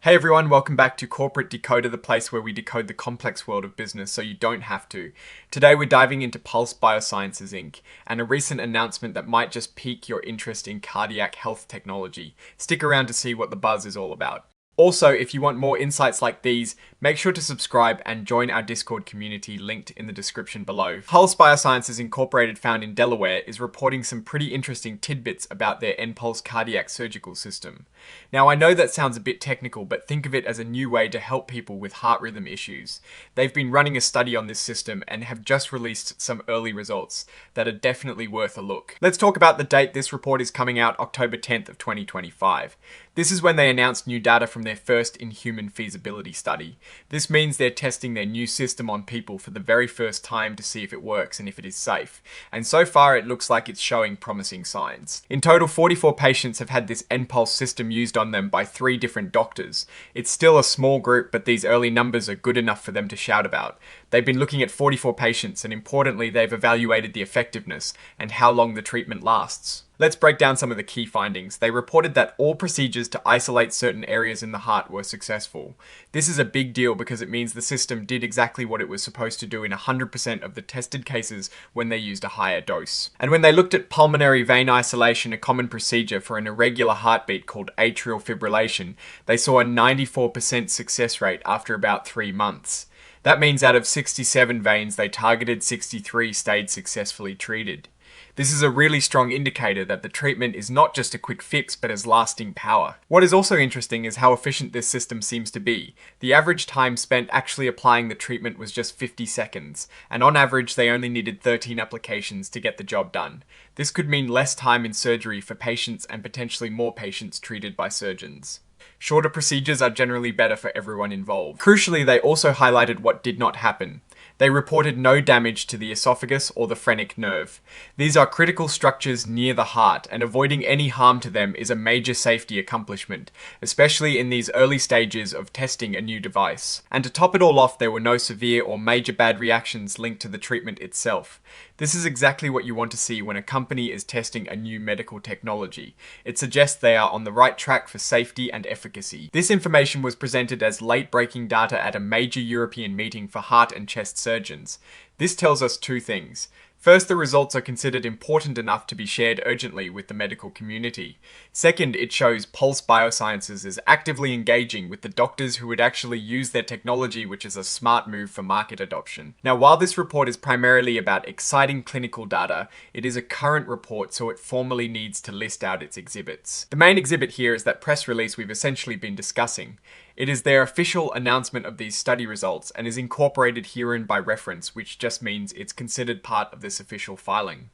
Hey everyone, welcome back to Corporate Decoder, the place where we decode the complex world of business so you don't have to. Today we're diving into Pulse Biosciences Inc. and a recent announcement that might just pique your interest in cardiac health technology. Stick around to see what the buzz is all about. Also, if you want more insights like these, make sure to subscribe and join our Discord community linked in the description below. Pulse Biosciences Incorporated, found in Delaware, is reporting some pretty interesting tidbits about their nPulse cardiac surgical system. Now, I know that sounds a bit technical, but think of it as a new way to help people with heart rhythm issues. They've been running a study on this system and have just released some early results that are definitely worth a look. Let's talk about the date. This report is coming out October 10th of 2025. This is when they announced new data from their first in-human feasibility study. This means they're testing their new system on people for the very first time to see if it works and if it is safe. And so far it looks like it's showing promising signs. In total, 44 patients have had this nPulse system used on them by 3 different doctors. It's still a small group, but these early numbers are good enough for them to shout about. They've been looking at 44 patients, and importantly, they've evaluated the effectiveness and how long the treatment lasts. Let's break down some of the key findings. They reported that all procedures to isolate certain areas in the heart were successful. This is a big deal because it means the system did exactly what it was supposed to do in 100% of the tested cases when they used a higher dose. And when they looked at pulmonary vein isolation, a common procedure for an irregular heartbeat called atrial fibrillation, they saw a 94% success rate after about 3 months. That means out of 67 veins they targeted, 63 stayed successfully treated. This is a really strong indicator that the treatment is not just a quick fix, but has lasting power. What is also interesting is how efficient this system seems to be. The average time spent actually applying the treatment was just 50 seconds, and on average they only needed 13 applications to get the job done. This could mean less time in surgery for patients and potentially more patients treated by surgeons. Shorter procedures are generally better for everyone involved. Crucially, they also highlighted what did not happen. They reported no damage to the esophagus or the phrenic nerve. These are critical structures near the heart, and avoiding any harm to them is a major safety accomplishment, especially in these early stages of testing a new device. And to top it all off, there were no severe or major bad reactions linked to the treatment itself. This is exactly what you want to see when a company is testing a new medical technology. It suggests they are on the right track for safety and efficacy. This information was presented as late-breaking data at a major European meeting for heart and chest surgeons. This tells us 2 things. First, the results are considered important enough to be shared urgently with the medical community. Second, it shows Pulse Biosciences is actively engaging with the doctors who would actually use their technology, which is a smart move for market adoption. Now, while this report is primarily about exciting clinical data, it is a current report, so it formally needs to list out its exhibits. The main exhibit here is that press release we've essentially been discussing. It is their official announcement of these study results and is incorporated herein by reference, which just means it's considered part of this official filing.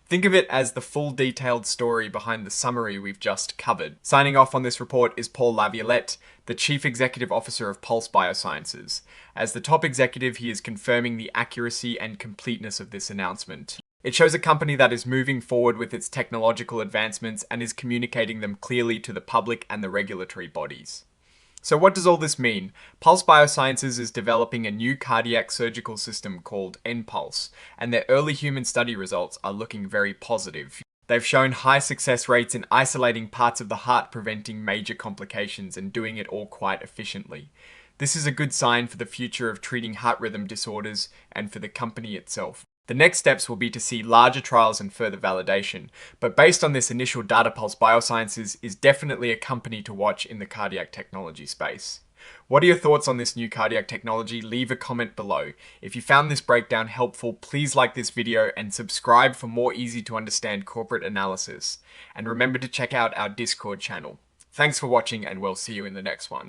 Think of it as the full detailed story behind the summary we've just covered. Signing off on this report is Paul Laviolette, the Chief Executive Officer of Pulse Biosciences. As the top executive, he is confirming the accuracy and completeness of this announcement. It shows a company that is moving forward with its technological advancements and is communicating them clearly to the public and the regulatory bodies. So what does all this mean? Pulse Biosciences is developing a new cardiac surgical system called nPulse, and their early human study results are looking very positive. They've shown high success rates in isolating parts of the heart, preventing major complications and doing it all quite efficiently. This is a good sign for the future of treating heart rhythm disorders and for the company itself. The next steps will be to see larger trials and further validation, but based on this initial data, Pulse Biosciences is definitely a company to watch in the cardiac technology space. What are your thoughts on this new cardiac technology? Leave a comment below. If you found this breakdown helpful, please like this video and subscribe for more easy to understand corporate analysis. And remember to check out our Discord channel. Thanks for watching, and we'll see you in the next one.